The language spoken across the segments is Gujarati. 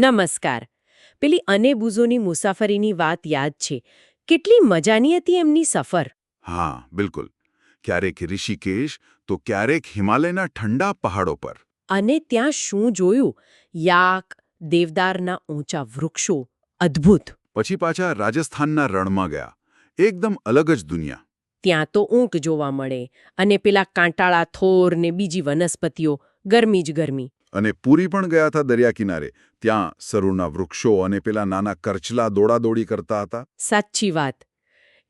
નમસ્કાર. પેલી અનેબુઝોની મુસાફરીની વાત યાદ છે. કેટલી મજાની હતી એમની સફર. હા, બિલકુલ. ક્યારેક ઋષિકેશ તો ક્યારેક હિમાલયના ઠંડા પહાડો પર. અને ત્યાં શું જોયું? યાક, દેવદારના ઊંચા વૃક્ષો. અદ્ભુત. પછી પાછા રાજસ્થાનના રણમાં ગયા. એકદમ અલગ જ દુનિયા. ત્યાં તો ઊંટ જોવા મળે અને પેલા કાંટાળા થોર ને બીજી વનસ્પતિઓ. ગરમી જ ગરમી. અને પુરી પણ ગયા હતા દરિયા કિનારે. ત્યાં સરુના વૃક્ષો અને પેલા નાના કરચલા દોડાદોડી કરતા હતા. સાચી વાત.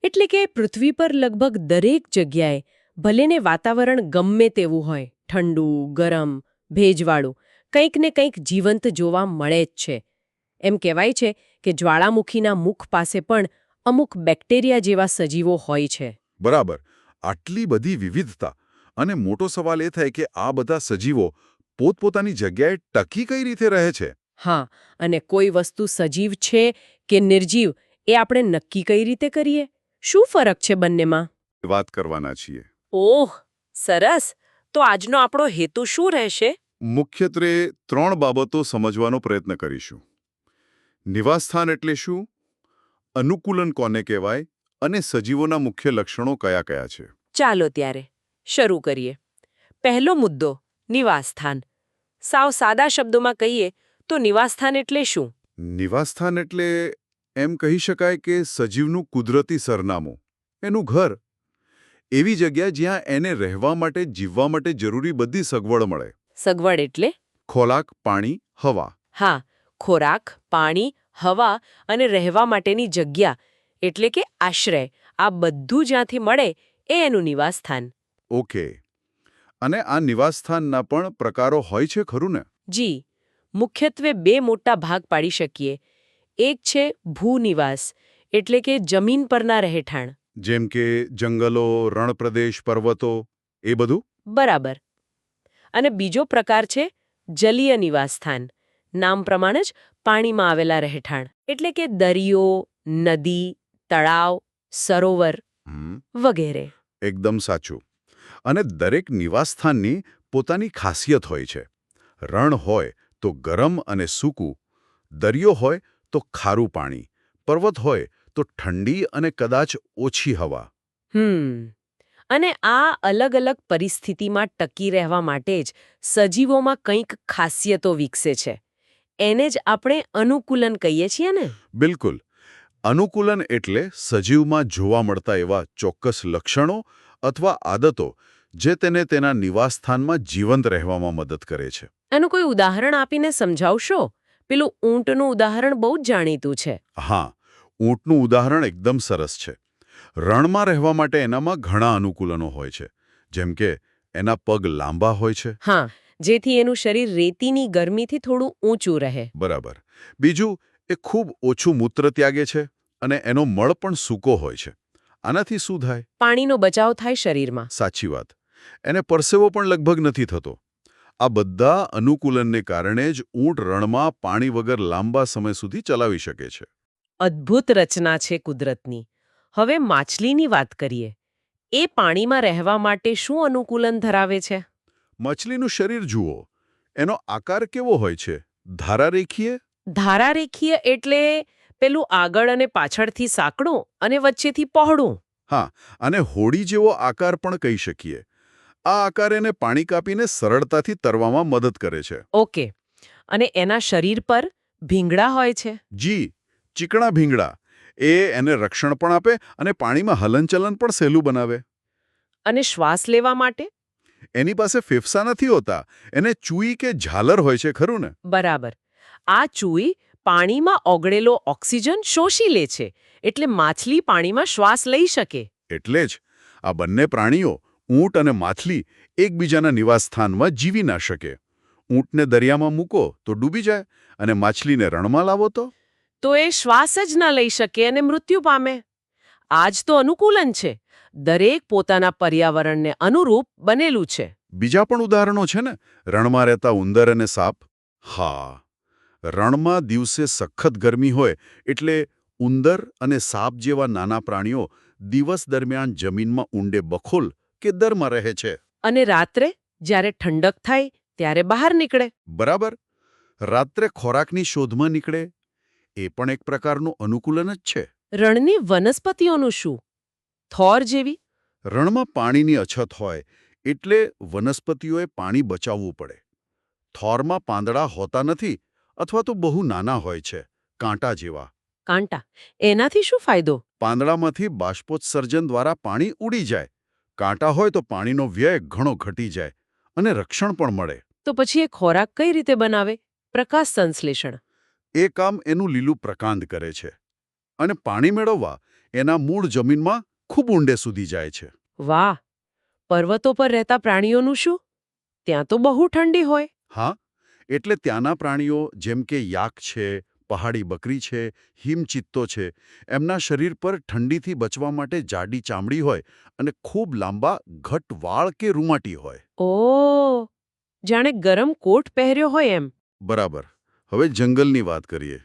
એટલે કે પૃથ્વી પર લગભગ દરેક જગ્યાએ ભલેને વાતાવરણ ગમે તેવું હોય, ઠંડુ, ગરમ, ભેજવાળું, કંઈક ને કંઈક જીવંત જોવા મળે જ છે. એમ કહેવાય છે કે જ્વાળામુખીના મુખ પાસે પણ અમુક બેક્ટેરિયા જેવા સજીવો હોય છે. બરાબર. આટલી બધી વિવિધતા. અને મોટો સવાલ એ થાય કે આ બધા સજીવો પોતપોતાની જગ્યાએ ટકી કઈ રીતે રહે છે? હા, અને કોઈ વસ્તુ સજીવ છે કે નિર્જીવ એ આપણે નક્કી કઈ રીતે કરીએ? શું ફરક છે બંનેમાં? વાત કરવાના છીએ. ઓહ, સરસ. તો આજનો આપણો હેતુ શું રહેશે? મુખ્યત્વે 3 બાબતો સમજવાનો પ્રયત્ન કરીશું. નિવાસસ્થાન એટલે શું? અનુકૂલન કોને કહેવાય? અને સજીવોના મુખ્ય લક્ષણો કયા કયા છે? ચાલો ત્યારે શરૂ કરીએ. પહેલો મુદ્દો, નિવાસસ્થાન. સાવ સાદા શબ્દોમાં કહીએ તો નિવાસસ્થાન એટલે શું? નિવાસસ્થાન એટલે એમ કહી શકાય કે સજીવનું કુદરતી સરનામું, એનું ઘર. એવી જગ્યા જ્યાં એને રહેવા માટે, જીવવા માટે જરૂરી બધી સગવડ મળે. સગવડ એટલે? ખોરાક, પાણી, હવા. હા, ખોરાક, પાણી, હવા અને રહેવા માટેની જગ્યા એટલે કે આશ્રય. આ બધું જ્યાંથી મળે એ એનું નિવાસસ્થાન. ઓકે. અને આ નિવાસસ્થાનના પણ પ્રકારો હોય છે ખરું ને? જી, મુખ્યત્વે 2 મોટા ભાગ પાડી શકીએ. એક છે ભૂનિવાસ એટલે કે જમીન પરના રહેઠાણ. જેમ કે જંગલો, રણપ્રદેશ, પર્વતો, એ બધું? બરાબર. અને બીજો પ્રકાર છે જલીય નિવાસસ્થાન. નામ પ્રમાણે જ પાણીમાં આવેલા રહેઠાણ એટલે કે દરિયો, નદી, તળાવ, સરોવર વગેરે. એકદમ સાચું. અને દરેક નિવાસસ્થાનની પોતાની ખાસિયત હોય છે. રણ હોય તો ગરમ અને સૂકું, દરિયો હોય તો ખારું પાણી, પર્વત હોય તો ઠંડી અને કદાચ ઓછી હવા. અને આ અલગ અલગ પરિસ્થિતિમાં ટકી રહેવા માટે જ સજીવોમાં કંઈક ખાસિયતો વિકસે છે. એને જ આપણે અનુકૂલન કહીએ છીએ ને? બિલકુલ. અનુકૂલન એટલે સજીવમાં જોવા મળતા એવા ચોક્કસ લક્ષણો અથવા આદતો જે તેને તેના નિવાસસ્થાનમાં જીવંત રહેવામાં મદદ કરે છે. એનું કોઈ ઉદાહરણ આપીને સમજાવશો? પેલું ઊંટનું ઉદાહરણ બહુ જ જાણીતું છે. હા, ઊંટનું ઉદાહરણ એકદમ સરસ છે. રણમાં રહેવા માટે એનામાં ઘણા અનુકૂલનો હોય છે. જેમ કે એના પગ લાંબા હોય છે. હા, જેથી એનું શરીર રેતીની ગરમીથી થોડું ઊંચું રહે. બરાબર. બીજું, એ ખૂબ ઓછું મૂત્ર ત્યાગે છે અને એનો મળ પણ સૂકો હોય છે. આનાથી શું થાય? પાણીનો બચાવ થાય શરીરમાં. સાચી વાત. એને પરસેવો પણ લગભગ નથી થતો. આ બધા અનુકૂલનને કારણે જ ઊંટ રણમાં પાણી વગર લાંબા સમય સુધી ચલાવી શકે છે. અદ્ભુત રચના છે કુદરતની. હવે માછલીની વાત કરીએ. એ પાણીમાં રહેવા માટે શું અનુકૂલન ધરાવે છે? મછલીનું શરીર જુઓ. એનો આકાર કેવો હોય છે? ધારારેખીય? ધારારેખીય એટલે પેલું આગળ અને પાછળથી સાંકડું અને વચ્ચેથી પહોળું. હા, અને હોડી જેવો આકાર પણ કહી શકીએ. આ આકાર એને પાણી કાપીને સરળતાથી તરવામાં મદદ કરે છે. ઓકે. અને એના શરીર પર ભીંગડા હોય છે. જી, ચીકણા ભીંગડા. એ એને રક્ષણ પણ આપે અને પાણીમાં હલનચલન પણ સહેલું બનાવે. અને શ્વાસ લેવા માટે? એની પાસે ફેફસા નથી હોતા. એને ચૂઈ કે ઝાલર હોય છે ખરું ને? બરાબર. આ ચૂઈ પાણીમાં ઓગળેલો ઓક્સિજન શોષી લે છે, એટલે માછલી પાણીમાં શ્વાસ લઈ શકે. એટલે જ આ બંને પ્રાણીઓ, ઊંટ અને માછલી, એકબીજાના નિવાસસ્થાનમાં જીવી ના શકે. ઊંટને દરિયામાં મૂકો તો ડૂબી જાય અને માછલીને રણમાં લાવો તો એ શ્વાસ જ ન લઈ શકે અને મૃત્યુ પામે. આ જ તો અનુકૂલન છે. દરેક પોતાના પર્યાવરણને અનુરૂપ બનેલું છે. બીજા પણ ઉદાહરણો છે ને? રણમાં રહેતા ઉંદર અને સાપ. હા, રણમાં દિવસે સખત ગરમી હોય એટલે ઉંદર અને સાપ જેવા નાના પ્રાણીઓ દિવસ દરમિયાન જમીનમાં ઊંડે બખોલ કે દરમાં રહે છે. અને રાત્રે જ્યારે ઠંડક થાય ત્યારે બહાર નીકળે. બરાબર. રાત્રે ખોરાકની શોધમાં નીકળે એ પણ એક પ્રકારનું અનુકૂલન જ છે. રણની વનસ્પતિઓનું શું? થોર જેવી? રણમાં પાણીની અછત હોય એટલે વનસ્પતિઓએ પાણી બચાવવું પડે. થોરમાં પાંદડા હોતા નથી અથવા તો બહુ નાના હોય છે, કાંટા જેવા. કાંટા. એનાથી શું ફાયદો? પાંદડામાંથી બાષ્પોત્સર્જન દ્વારા પાણી ઉડી જાય. કાંટા હોય તો પાણીનો વ્યય ઘણો ઘટી જાય અને રક્ષણ પણ મળે. તો પછી એ ખોરાક કઈ રીતે બનાવે? પ્રકાશ સંશ્લેષણ. એ કામ એનું લીલું પ્રકાંડ કરે છે અને પાણી મેળવવા એના મૂળ જમીનમાં ખૂબ ઊંડે સુધી જાય છે. વાહ! પર્વતો પર રહેતા પ્રાણીઓનું શું? ત્યાં તો બહુ ઠંડી હોય. હા, એટલે ત્યાંના પ્રાણીઓ જેમ કે યાક છે, પહાડી બકરી છે, હિમચિત્તો છે, એમના શરીર પર ઠંડીથી બચવા માટે જાડી ચામડી હોય અને ખૂબ લાંબા ઘટ વાળ કે રૂંવાટી હોય. ઓહ! જાણે ગરમ કોટ પહેર્યો હોય એમ. બરાબર. હવે જંગલની વાત કરીએ.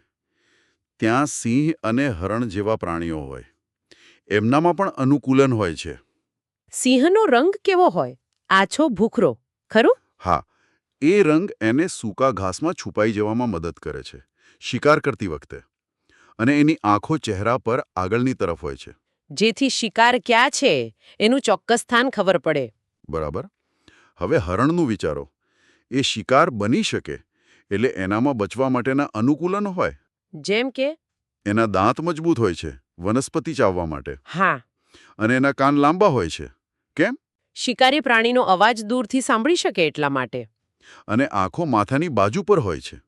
ત્યાં સિંહ અને હરણ જેવા પ્રાણીઓ હોય. એમનામાં પણ અનુકૂલન હોય છે. સિંહનો રંગ કેવો હોય? આછો ભૂખરો, ખરું? હા, એ રંગ એને સૂકા ઘાસમાં છુપાઈ જવામાં મદદ કરે છે, શિકાર કરતી વખતે. અને એની આંખો ચહેરા પર આગળની તરફ હોય છે. જેથી શિકાર ક્યાં છે એનું ચોક્કસ સ્થાન ખબર પડે. બરાબર. હવે હરણનું વિચારો. એ શિકાર બની શકે એટલે એનામાં બચવા માટેના અનુકૂલન હોય. જેમ કે? એના દાંત મજબૂત હોય છે, વનસ્પતિ ચાવવા માટે. હા. અને એના કાન લાંબા હોય છે. કેમ? શિકારી પ્રાણીનો અવાજ દૂરથી સાંભળી શકે એટલા માટે. અને આંખો માથાની બાજુ પર હોય છે.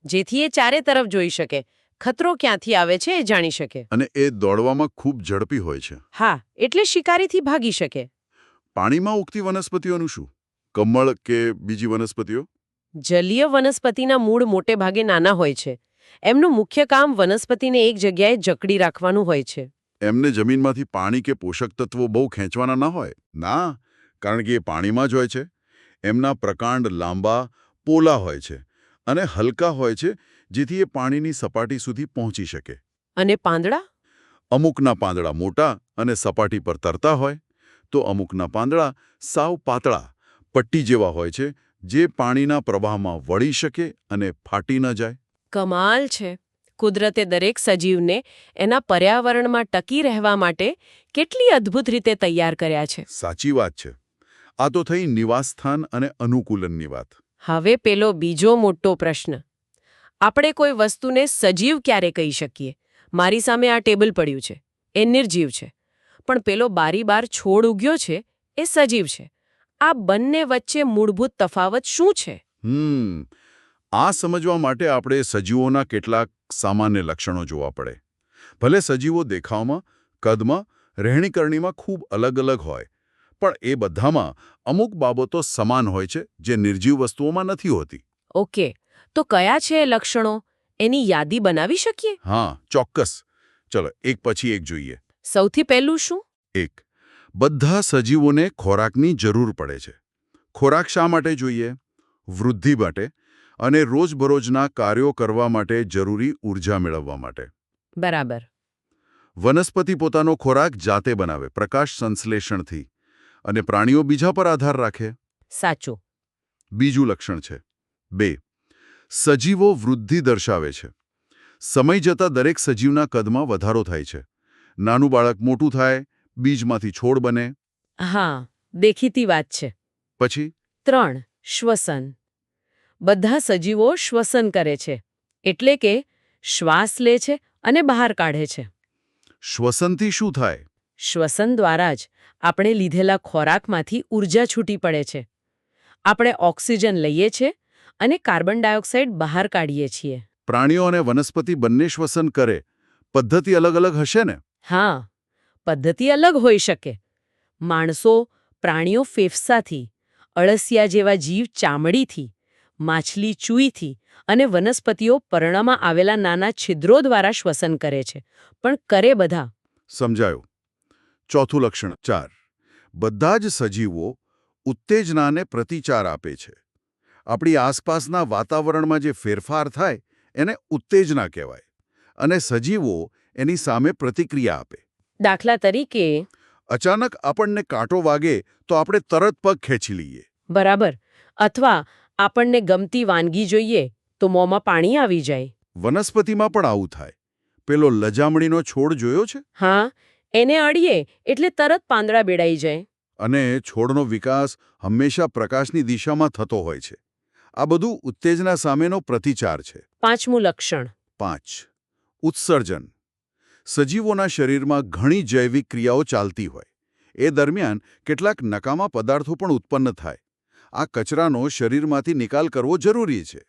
જેથી એ ચારે તરફ જોઈ શકે, ખતરો ક્યાંથી આવે છે એ જાણી શકે. અને એ દોડવામાં ખૂબ ઝડપી હોય છે. હા, એટલે શિકારીથી ભાગી શકે. પાણીમાં ઉગતી વનસ્પતિઓનું શું? કમળ કે બીજી વનસ્પતિઓ? જલીય વનસ્પતિના મૂળ મોટે ભાગે નાના હોય છે. એમનું મુખ્ય કામ વનસ્પતિને એક જગ્યાએ જકડી રાખવાનું હોય છે. એમને જમીનમાંથી પાણી કે પોષક તત્વો બહુ ખેંચવાના ન હોય. ના, કારણ કે એ પાણીમાં જ હોય છે. એમના પ્રકાંડ લાંબા, પોલા હોય છે અને હલકા હોય છે, જેથી એ પાણીની સપાટી સુધી પહોંચી શકે. અને પાંદડા? અમુકના પાંદડા મોટા અને સપાટી પર તરતા હોય, તો અમુકના પાંદડા સાવ પાતળા, પટ્ટી જેવા હોય છે, જે પાણીના પ્રવાહમાં વળી શકે અને ફાટી ન જાય. કમાલ છે. કુદરતે દરેક સજીવને એના પર્યાવરણમાં ટકી રહેવા માટે કેટલી અદ્ભુત રીતે તૈયાર કર્યા છે. સાચી વાત છે. આ તો થઈ નિવાસસ્થાન અને અનુકૂલનની વાત. હવે પેલો બીજો મોટો પ્રશ્ન. આપણે કોઈ વસ્તુને સજીવ ક્યારે કહી શકીએ? મારી સામે આ ટેબલ પડ્યું છે, એ નિર્જીવ છે. પણ પેલો બારી બાર છોડ ઉગ્યો છે, એ સજીવ છે. આ બંને વચ્ચે મૂળભૂત તફાવત શું છે? આ સમજવા માટે આપણે સજીવોના કેટલાક સામાન્ય લક્ષણો જોવા પડે. ભલે સજીવો દેખાવમાં, કદમાં, રહેણીકરણીમાં ખૂબ અલગ-અલગ હોય, પણ એ બધામાં અમુક બાબતો સમાન હોય છે જે નિર્જીવ વસ્તુઓમાં નથી હોતી. ઓકે, તો કયા છે એ લક્ષણો? એની યાદી બનાવી શકીએ? હા, ચોક્કસ. ચલો, એક પછી એક જોઈએ. સૌથી પહેલું શું? 1. બધા સજીવોને ખોરાકની જરૂર પડે છે. ખોરાક શા માટે જોઈએ? વૃદ્ધિ માટે અને રોજબરોજના કાર્યો કરવા માટે જરૂરી ઊર્જા મેળવવા માટે. બરાબર. વનસ્પતિ પોતાનો ખોરાક જાતે બનાવે, પ્રકાશ સંશ્લેષણથી, અને પ્રાણીઓ બીજા પર આધાર રાખે. સાચું. બીજું લક્ષણ છે 2. સજીવો વૃદ્ધિ દર્શાવે છે. સમય જતાં દરેક સજીવના કદમાં વધારો થાય છે. નાનું બાળક મોટું થાય, બીજમાંથી છોડ બને. હા, દેખીતી વાત છે. પછી 3. શ્વસન. બધા સજીવો શ્વસન કરે છે. એટલે કે શ્વાસ લે છે અને બહાર કાઢે છે. શ્વસનથી શું થાય? શ્વસન દ્વારા જ આપણે લીધેલા ખોરાકમાંથી ઊર્જા છૂટી પડે છે. આપણે ઓક્સિજન લઈએ છીએ અને કાર્બન ડાયોક્સાઇડ બહાર કાઢીએ છીએ. પ્રાણીઓ અને વનસ્પતિ બંને શ્વસન કરે. પદ્ધતિ અલગ-અલગ હશે ને? હા, પદ્ધતિ અલગ હોઈ શકે. માણસો, પ્રાણીઓ ફેફસાથી, અળસિયા જેવા જીવ ચામડીથી, માછલી ચૂઈથી અને વનસ્પતિઓ પર્ણમાં આવેલા નાના છિદ્રો દ્વારા શ્વસન કરે છે. પણ કરે બધા. સમજાયું. ચોથું લક્ષણ 4. બધા જ સજીવો ઉત્તેજનાને પ્રતિચાર આપે છે. આપણી આસપાસના વાતાવરણમાં જે ફેરફાર થાય એને ઉત્તેજના કહેવાય. અને સજીવો એની સામે પ્રતિક્રિયા આપે. દાખલા તરીકે. અચાનક આપણને કાંટો વાગે તો આપણે તરત પગ ખેંચી લઈએ. બરાબર. અથવા આપણને ગમતી વાનગી જોઈએ તો મોંમાં પાણી આવી જાય. વનસ્પતિમાં પણ આવું થાય. પેલો લજામણીનો છોડ જોયો છે? હા, એને અડીએ એટલે તરત પાંદડા બેડાઈ જાય. અને છોડનો વિકાસ હંમેશા પ્રકાશની દિશામાં થતો હોય છે. આ બધું ઉત્તેજના સામેનો પ્રતિચાર છે. 5મું લક્ષણ. 5. ઉત્સર્જન. સજીવોના શરીરમાં ઘણી જૈવિક ક્રિયાઓ ચાલતી હોય. એ દરમિયાન કેટલાક નકામા પદાર્થો પણ ઉત્પન્ન થાય. આ કચરાનો શરીરમાંથી નિકાલ કરવો જરૂરી છે.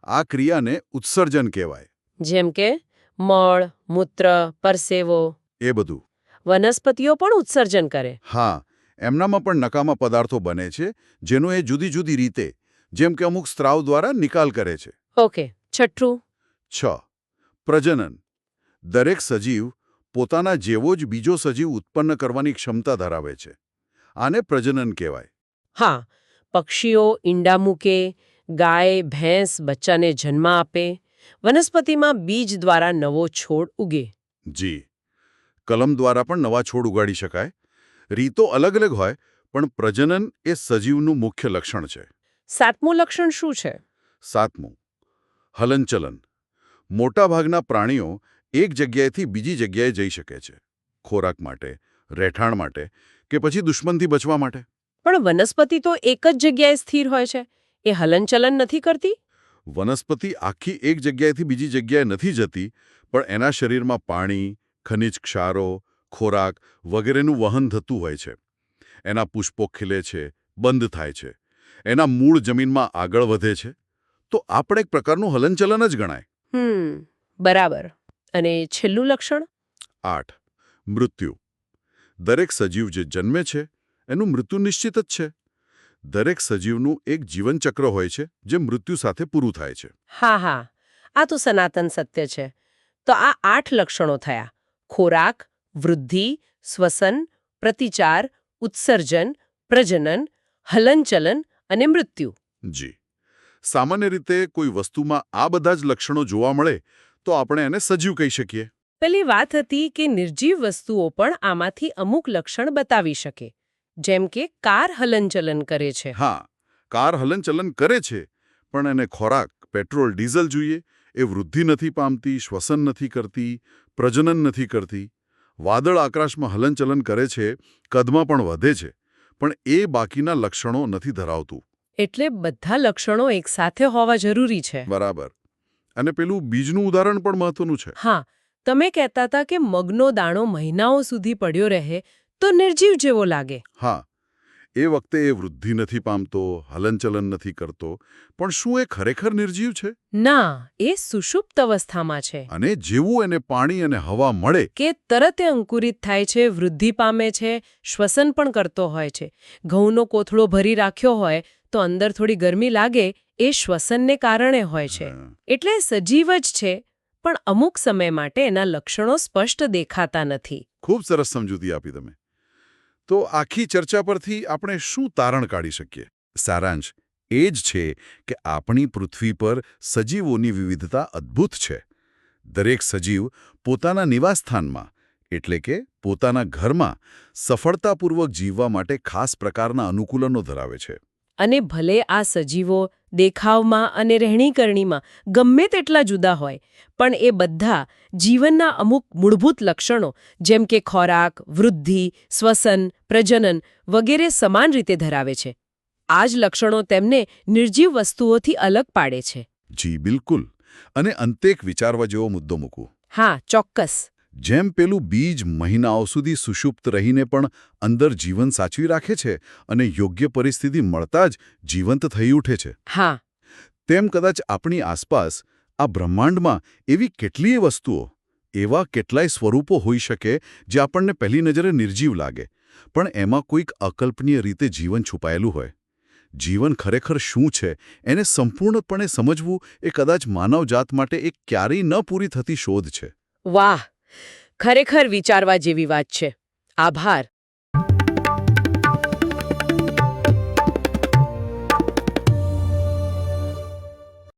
આ ક્રિયાને ઉત્સર્જન કહેવાય. જેમ કે મળ, મૂત્ર, પરસેવો. એ બધું. વનસ્પતિઓ પણ ઉત્સર્જન કરે. હા, એમનામાં પણ નકામા પદાર્થો બને છે, જેનો એ જુદી જુદી રીતે, જેમ કે અમુક સ્ત્રાવ દ્વારા નિકાલ કરે છે. ઓકે. 6. 6. પ્રજનન. દરેક સજીવ પોતાના જેવો જ બીજો સજીવ ઉત્પન્ન કરવાની ક્ષમતા ધરાવે છે. આને પ્રજનન કહેવાય. હા, પક્ષીઓ ઈંડા મૂકે, ગાય ભેંસ બચ્ચાને જન્મ આપે, વનસ્પતિમાં બીજ દ્વારા નવો છોડ ઉગે. જી. કલમ દ્વારા પણ નવા છોડ ઉગાડી શકાય. રીતો અલગ અલગ હોય, પણ પ્રજનન એ સજીવનું મુખ્ય લક્ષણ છે. 7મું લક્ષણ શું છે? 7મું. હલનચલન. મોટાભાગના પ્રાણીઓ એક જગ્યાએથી બીજી જગ્યાએ જઈ શકે છે. ખોરાક માટે, રહેઠાણ માટે કે પછી દુશ્મનથી બચવા માટે. પણ વનસ્પતિ તો એક જ જગ્યાએ સ્થિર હોય છે. એ હલનચલન નથી કરતી? વનસ્પતિ આખી એક જગ્યાએથી બીજી જગ્યાએ નથી જતી, પણ એના શરીરમાં પાણી, ખનિજ ક્ષારો, ખોરાક વગેરેનું વહન થતું હોય છે. એના પુષ્પો ખીલે છે, બંધ થાય છે. એના મૂળ જમીનમાં આગળ વધે છે. તો આ પણ એક પ્રકારનું હલનચલન જ ગણાય. બરાબર. અને છેલ્લું લક્ષણ? 8. મૃત્યુ. દરેક સજીવ જે જન્મે છે એનું મૃત્યુ નિશ્ચિત જ છે. દરેક સજીવનું એક જીવનચક્ર હોય છે જે મૃત્યુ સાથે પૂરું થાય છે. હા, આ તો સનાતન સત્ય છે. તો આ 8 લક્ષણો થયા: ખોરાક, વૃદ્ધિ, શ્વસન, પ્રતિચાર, ઉત્સર્જન, પ્રજનન, હલનચલન અને મૃત્યુ. જી. સામાન્ય રીતે કોઈ વસ્તુમાં આ બધા જ લક્ષણો જોવા મળે તો આપણે એને સજીવ કહી શકીએ. પેલી વાત હતી કે નિર્જીવ વસ્તુઓ પણ આમાંથી અમુક લક્ષણ બતાવી શકે. જેમ કે કાર હલનચલન કરે છે. હા, કાર હલનચલન કરે છે, પણ એને ખોરાક, પેટ્રોલ, ડીઝલ જોઈએ. એ વૃદ્ધિ નથી પામતી, શ્વસન નથી કરતી, પ્રજનન નથી કરતી. વાદળ આકાશમાં હલનચલન કરે છે, કદમાં પણ વધે છે, પણ એ બાકીના લક્ષણો નથી ધરાવતું. એટલે બધા લક્ષણો એકસાથે હોવા જરૂરી છે. બરાબર. અને પેલું બીજનું ઉદાહરણ પણ મહત્વનું છે. હા, તમે કહેતા હતા કે મગનો દાણો મહિનાઓ સુધી પડ્યો રહે તો નિર્જીવ જેવો લાગે. હા, એ વખતે એ વૃદ્ધિ નથી પામતો, હલનચલન નથી કરતો, પણ શું એ ખરેખર નિર્જીવ છે? ના, એ સુષુપ્ત અવસ્થામાં છે. અને જેવું એને પાણી અને હવા મળે કે તરત એ અંકુરિત થાય છે, વૃદ્ધિ પામે છે, શ્વસન પણ કરતો હોય છે. ઘઉંનો કોથળો ભરી રાખ્યો હોય તો અંદર થોડી ગરમી લાગે, એ શ્વસનને કારણે હોય છે. એટલે સજીવ જ છે, પણ અમુક સમય માટે એના લક્ષણો સ્પષ્ટ દેખાતા નથી. ખૂબ સરસ સમજૂતી આપી તમે. તો આખી ચર્ચા પરથી આપણે શું તારણ કાઢી શકીએ? સારાંશ એ જ છે કે આપણી પૃથ્વી પર સજીવોની વિવિધતા અદ્ભુત છે. દરેક સજીવ પોતાના નિવાસસ્થાનમાં, એટલે કે પોતાના ઘરમાં સફળતાપૂર્વક જીવવા માટે ખાસ પ્રકારના અનુકૂલનો ધરાવે છે. અને ભલે આ સજીવો દેખાવમાં અને રહેણીકરણીમાં ગમે તેટલા જુદા હોય, પણ એ બધા જીવનના અમુક મૂળભૂત લક્ષણો જેમ કે ખોરાક, વૃદ્ધિ, શ્વસન, પ્રજનન વગેરે સમાન રીતે ધરાવે છે. આ જ લક્ષણો તેમને નિર્જીવ વસ્તુઓથી અલગ પાડે છે. જી બિલકુલ. અને અંતે એક વિચારવા જેવો મુદ્દો મૂકું. હા, ચોક્કસ. જેમ પેલું બીજ મહિનાઓ સુધી સુષુપ્ત રહીને પણ અંદર જીવન સાચવી રાખે છે અને યોગ્ય પરિસ્થિતિ મળતા જ જીવંત થઈ ઉઠે છે, હા, તેમ કદાચ આપણી આસપાસ આ બ્રહ્માંડમાં એવી કેટલીય વસ્તુઓ, એવા કેટલાય સ્વરૂપો હોઈ શકે જે આપણને પહેલી નજરે નિર્જીવ લાગે, પણ એમાં કોઈક અકલ્પનીય રીતે જીવન છુપાયેલું હોય. જીવન ખરેખર શું છે એને સંપૂર્ણપણે સમજવું એ કદાચ માનવજાત માટે એક ક્યારેય ન પૂરી થતી શોધ છે. વાહ, ખરેખર વિચારવા જેવી વાત છે. આભાર.